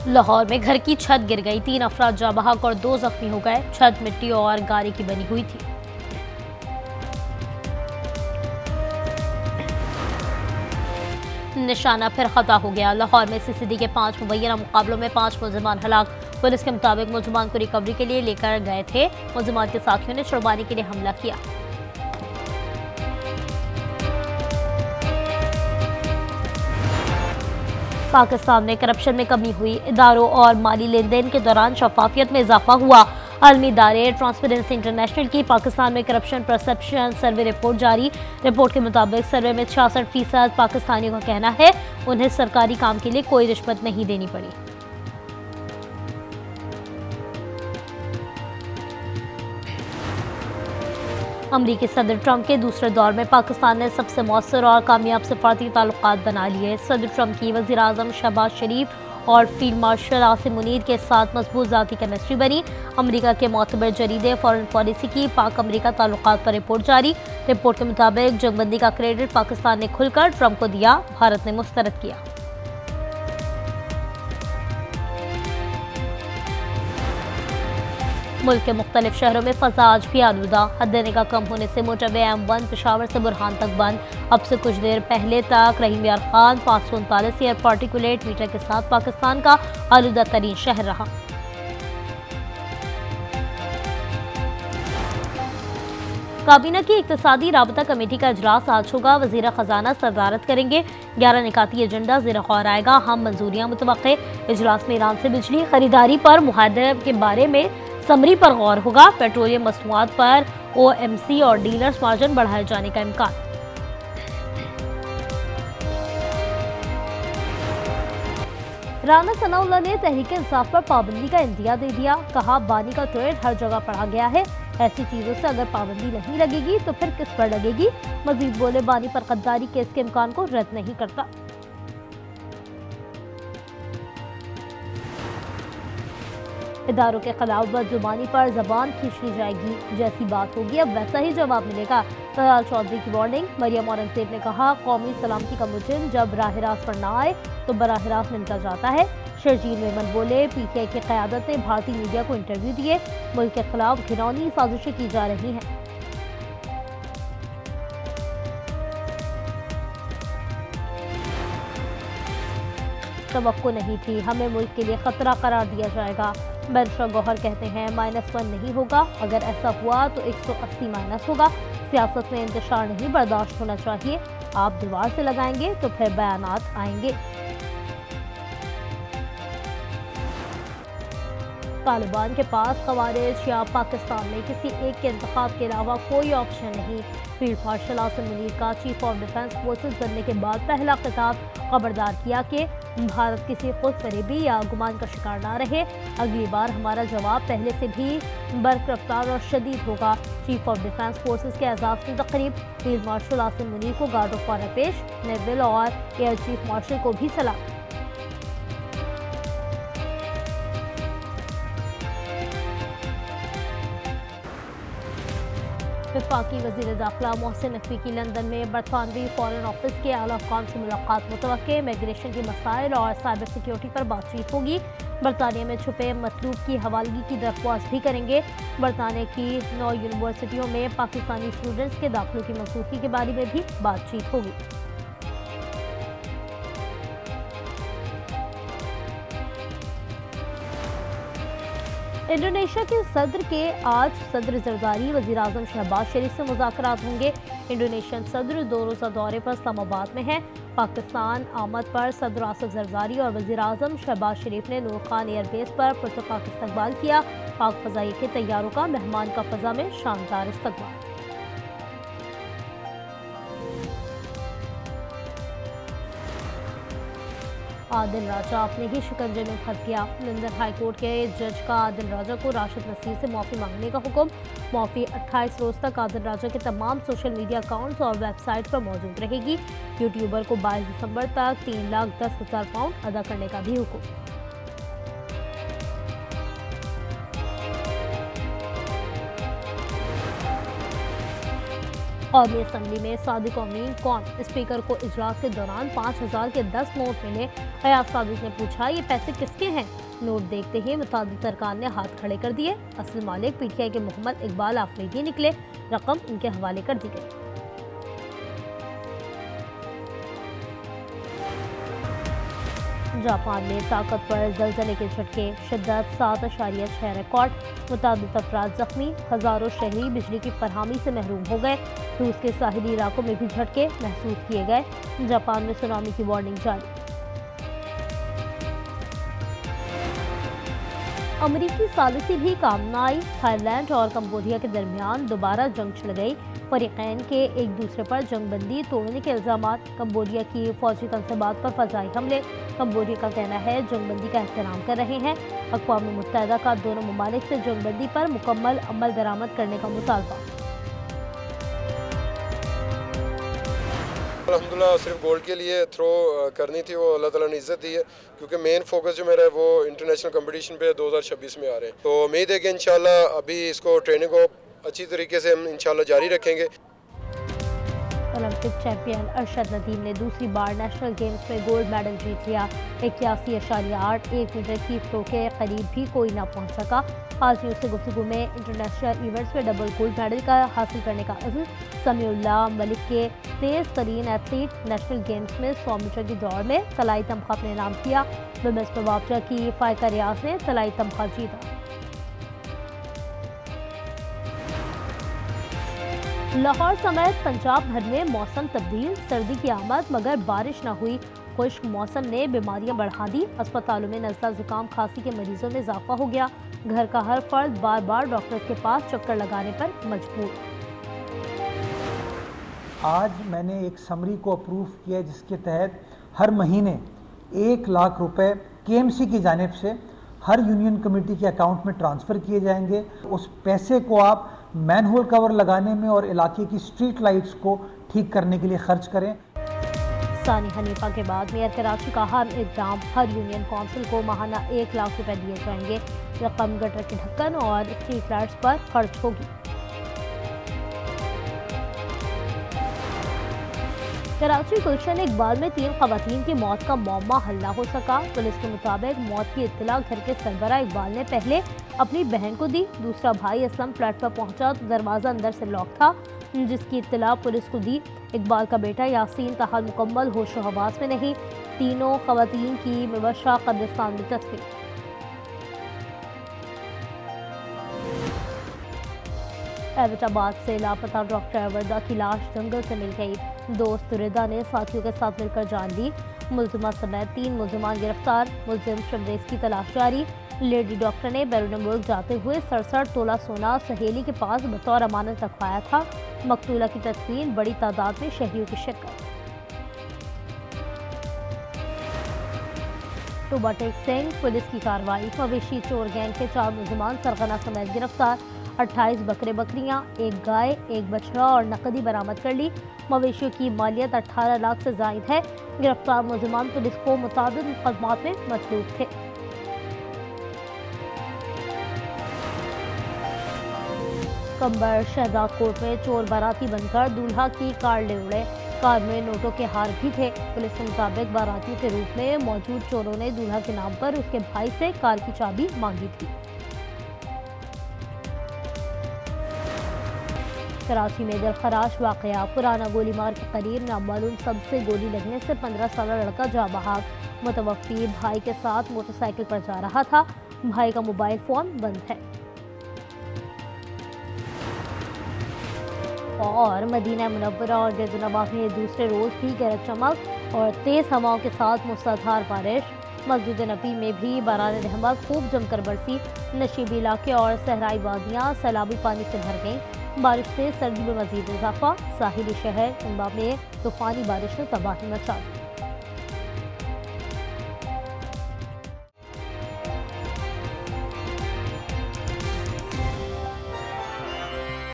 लाहौर में घर की छत गिर गई, 3 अफराद जाँ बहक और 2 जख्मी हो गए। छत मिट्टी और गारे की बनी हुई थी। निशाना फिर खता हो गया। लाहौर में सीसीडी के 5 मुबैना मुकाबलों में 5 मुलजमान हलाक। पुलिस के मुताबिक मुलजमान को रिकवरी के लिए लेकर गए थे। मुलजमान के साथियों ने छुड़वाने के लिए हमला किया। पाकिस्तान में करप्शन में कमी हुई, इदारों और माली लेन देन के दौरान शफाफियत में इजाफा हुआ। आलमी इदारे ट्रांसपेरेंसी इंटरनेशनल की पाकिस्तान में करप्शन परसेप्शन सर्वे रिपोर्ट जारी। रिपोर्ट के मुताबिक सर्वे में 66% पाकिस्तानियों का कहना है उन्हें सरकारी काम के लिए कोई रिश्वत नहीं देनी पड़ी। अमरीकी सदर ट्रंप के दूसरे दौर में पाकिस्तान ने सबसे मौसर और कामयाब सफारती ताल्लुकात बना लिए। सदर ट्रंप की वज़ीर आज़म शहबाज शरीफ और फील्ड मार्शल आसिम मुनीर के साथ मजबूत ज़ाती केमिस्ट्री बनी। अमरीका के मोतबर जरीदे फॉरेन पॉलिसी की पाक अमरीका ताल्लुकात पर रिपोर्ट जारी। रिपोर्ट के मुताबिक जंगबंदी का क्रेडिट पाकिस्तान ने खुलकर ट्रंप को दिया, भारत ने मुस्तरद किया। मुल्क के मुख्तलिफ शहरों में फ़ज़ा आज भी आलूदा। हद निगाह कम होने से मोटरवे M1 पेशावर से बुरहान तक बंद। अब से कुछ देर पहले तक रहीम यार खान 539 एयर पार्टिकुलेट मीटर के साथ पाकिस्तान का आलूदा तरीन शहर रहा। काबीना की इक्तिसादी राबता कमेटी का इजलास आज होगा। वज़ीर ख़जाना सदारत करेंगे। 11 निकाती एजेंडा ज़ेर गौर आएगा। हम मंजूरियाँ मुतवक्के। इजलास में ईरान से बिजली खरीदारी पर मुआहदे के बारे में समरी पर गौर होगा। पेट्रोलियम मसनूआत पर OMC और डीलर्स मार्जिन बढ़ाए जाने का इम्कान। राना सनाउल्लाह ने तहरीक इंसाफ पर पाबंदी का इंदिया दे दिया। कहा बानी का ट्रेड हर जगह पढ़ा गया है, ऐसी चीजों से अगर पाबंदी नहीं लगेगी तो फिर किस पर लगेगी। मजीद बोले बानी पर गद्दारी केस के इम्कान को रद्द नहीं करता। इदारों के खिलाफ बदजुबानी पर जबान खींची जाएगी, जैसी बात होगी अब वैसा ही जवाब मिलेगा। तलाल चौधरी की वार्निंग। मरियम औरंगजेब ने कहा कौमी सलामती का मुजरिम जब राह रास्त पर ना आए तो बराह रास्त निमटा जाता है। शर्जील मेमन बोले PTI की क़यादत ने भारतीय मीडिया को इंटरव्यू दिए। मुल्क के खिलाफ घिनौनी साजिशें की जा रही हैं। तवक्को नहीं थी, हमें मुल्क के लिए खतरा करार दिया जाएगा। बैरिस्टर गौहर कहते हैं -1 नहीं होगा, अगर ऐसा हुआ तो 180 माइनस होगा। सियासत में इंतशार नहीं बर्दाश्त होना चाहिए। आप दीवार से लगाएंगे तो फिर बयानात आएंगे। तालिबान के पास खवारिज या पाकिस्तान में किसी एक के इंतखाब के अलावा कोई ऑप्शन नहीं। फील्ड मार्शल आसिम मुनीर का चीफ ऑफ डिफेंस फोर्सेस बनने के बाद पहला खिताब खबरदार किया कि भारत किसी खुद फरेबी या गुमान का शिकार ना रहे। अगली बार हमारा जवाब पहले से भी बरकरफ्तार और शदीद होगा। चीफ ऑफ डिफेंस फोर्सेस के एजाज़ की तकरीब। फील्ड मार्शल आसिम मुनीर को गार्ड ऑफ ऑनर पेश। नेविल और एयर चीफ मार्शल को भी सलाम। वफाकी वज़ीर दाखिला मोहसिन नकवी की लंदन में बरतानवी फॉरेन ऑफिस के आला अफ़गान से मुलाकात मुतवक्के। इमिग्रेशन के मसाइल और साइबर सिक्योरिटी पर बातचीत होगी। बरतानिया में छुपे मतलूब की हवालगी की दरख्वास्त भी करेंगे। बरतानिया की 9 यूनिवर्सिटियों में पाकिस्तानी स्टूडेंट्स के दाखिलों की मंसूखी के बारे में भी बातचीत होगी। इंडोनेशिया के सदर के आज सदर जरदारी वज़ीर आज़म शहबाज शरीफ से मुज़ाकरात होंगे। इंडोनेशियन सदर 2 रोज़ा दौरे पर इस्लामाबाद में है। पाकिस्तान आमद पर सदर आसफ जरदारी और वज़ीर आज़म शहबाज शरीफ ने नूर खान एयरबेस पर पुरतपाक इस्तकबाल किया। पाक फ़ज़ाई के तैयारों का मेहमान का फ़ज़ा में शानदार इस्तकबाल। आदिल राजा अपने ही शिकंजे में फंस गया। लंदन हाई कोर्ट के जज का आदिल राजा को राशिद नसीर से माफ़ी मांगने का हुक्म। माफ़ी 28 रोज़ तक आदिल राजा के तमाम सोशल मीडिया अकाउंट्स और वेबसाइट पर मौजूद रहेगी। यूट्यूबर को 22 दिसंबर तक 3,10,000 पाउंड अदा करने का भी हुक्म। कौमी असम्बली में सादिक अमीन कौन? स्पीकर को इजलास के दौरान 5000 के 10 नोट मिले। अयाज सादिक ने पूछा, ये पैसे किसके हैं? नोट देखते ही मुतादिद अरकान ने हाथ खड़े कर दिए। असल मालिक पीटीआई के मोहम्मद इकबाल आफरीदी निकले। रकम इनके हवाले कर दी गई। जापान में ताकतवर ज़लज़ले के झटके, शिद्दत 7.6 रिकॉर्ड, मुताबिक अफराद जख्मी, हज़ारों शहरी बिजली की फरहमी से महरूम हो गए। रूस के साहिली इलाकों में भी झटके महसूस किए गए। जापान में सुनामी की वार्निंग जारी। अमरीकी सालिसी भी काम न आई। थाईलैंड और कंबोडिया के दरमियान दोबारा जंग छिड़ गई। फरीकैन के एक दूसरे पर जंगबंदी तोड़ने के इल्जामात। कंबोडिया की फौजी तनसीबात पर फ़ज़ाई हमले। कंबोडिया का कहना है जंगबंदी का एहतराम कर रहे हैं। अक़वाम मुत्तहिदा का दोनों ममालिक से जंगबंदी पर मुकम्मल अमल दरामद करने का मुतालबा। अल्हम्दुलिल्लाह सिर्फ गोल्ड के लिए थ्रो करनी थी, वो अल्लाह ताला ने इज़्ज़त दी है, क्योंकि मेन फोकस जो मेरा है वो इंटरनेशनल कंपटीशन पे 2026 में आ रहे हैं। तो उम्मीद है कि इंशाल्लाह अभी इसको ट्रेनिंग को अच्छी तरीके से हम इंशाल्लाह जारी रखेंगे। ओलंपिक चैंपियन अरशद नदीम ने दूसरी बार नेशनल गेम्स में गोल्ड मेडल जीत लिया। 81.8 1 मीटर की थ्रो के करीब भी कोई ना पहुंच सका। आज न्यूज़ से गुफ्तगू में इंटरनेशनल इवेंट्स में डबल गोल्ड मेडल का हासिल करने का अज़्म समीउल्लाह मलिक के तेज़ तरीन एथलीट नेशनल गेम्स में 100 मीटर की दौड़ में तलाई तमगा अपने नाम किया। वुमेन्स में वापजा की फ़ायका रियाज ने तलाई तमगा जीता। लाहौर समेत पंजाब भर में मौसम तब्दील, सर्दी की आमद मगर बारिश न हुई। खुश्क मौसम ने बीमारियां बढ़ा दी। अस्पतालों में नज़ला जुकाम खांसी के मरीजों में इजाफा हो गया। घर का हर फर्द बार बार डॉक्टर के पास चक्कर लगाने पर मजबूर। आज मैंने एक समरी को अप्रूव किया जिसके तहत हर महीने 1 लाख रुपए केएमसी की जानिब से हर यूनियन कमेटी के अकाउंट में ट्रांसफ़र किए जाएंगे। उस पैसे को आप मैनहोल कवर लगाने में और इलाके की स्ट्रीट लाइट्स को ठीक करने के लिए खर्च करें। सानी हनीफा के बाद मेयर कराची का हर इक़दाम, हर यूनियन काउंसिल को माहाना 1 लाख रुपए दिए जाएंगे। रकम गटर के ढक्कन और स्ट्रीट लाइट्स पर खर्च होगी। कराची गुलशन इकबाल में 3 ख़वातीन की मौत का मौमा हल न हो सका। पुलिस के मुताबिक मौत की इत्तला घर के सरबरा इकबाल ने पहले अपनी बहन को दी। दूसरा भाई असलम फ्लैट पर पहुंचा तो दरवाज़ा अंदर से लॉक था, जिसकी इत्तला पुलिस को दी। इकबाल का बेटा यासीन ताहाल मुकम्मल होशो हवास में नहीं। तीनों ख़वातीन की मुबशरा कब्रिस्तान में तस्वीर। एबटाबाद से लापता डॉक्टर वर्दा की लाश जंगल से मिल गई। दोस्त रिदा ने साथियों के साथ मिलकर जान ली। मुलजिमा समेत 3 मुलजिमान गिरफ्तार। मुलजिम शमरेज की तलाश जारी। लेडी डॉक्टर ने बैरून मुल्क जाते हुए 67 तोला सोना सहेली के पास बतौर अमानत रखवाया था। मकतूला की तदफीन, बड़ी तादाद में शहरियों की शिरकत। टोबा टेक सिंह पुलिस की कार्रवाई। मवेशी चोर गैंग के 4 मुलजिमान सरगना समेत गिरफ्तार। 28 बकरे बकरियां, 1 गाय, 1 बछड़ा और नकदी बरामद कर ली। मवेशियों की मालियत 18 लाख से जायद है। गिरफ्तार मुलजिमान पुलिस को मुताबिद मुकदमात में मसलूब थे। कंबर शहजाद कोट में चोर बाराती बनकर दूल्हा की कार ले उड़े। कार में नोटों के हार भी थे। पुलिस के मुताबिक बारातियों के रूप में मौजूद चोरों ने दूल्हा के नाम पर उसके भाई से कार की चाबी मांगी थी। कराची में दिलखराश वाकया। पुराना गोलीमार के करीब नामालूम सबसे गोली लगने से 15 साल लड़का जा बहाग। मुतवफ़्फ़ी भाई के साथ मोटरसाइकिल पर जा रहा था। भाई का मोबाइल फ़ोन बंद है। और मदीना मुनव्वरा और जैतूनाबाद में दूसरे रोज़ भी गरज चमक और तेज़ हवाओं के साथ मूसलाधार बारिश। मस्जिद नबी में भी बारान रहमत खूब जमकर बरसी। नशीबी इलाके और सहराई वादियाँ सैलाबी पानी से भर गईं। बारिश से सर्दी में मजीद इजाफा। साहिली शहर उम्बा में तूफ़ानी बारिश ने तबाही मचा दी।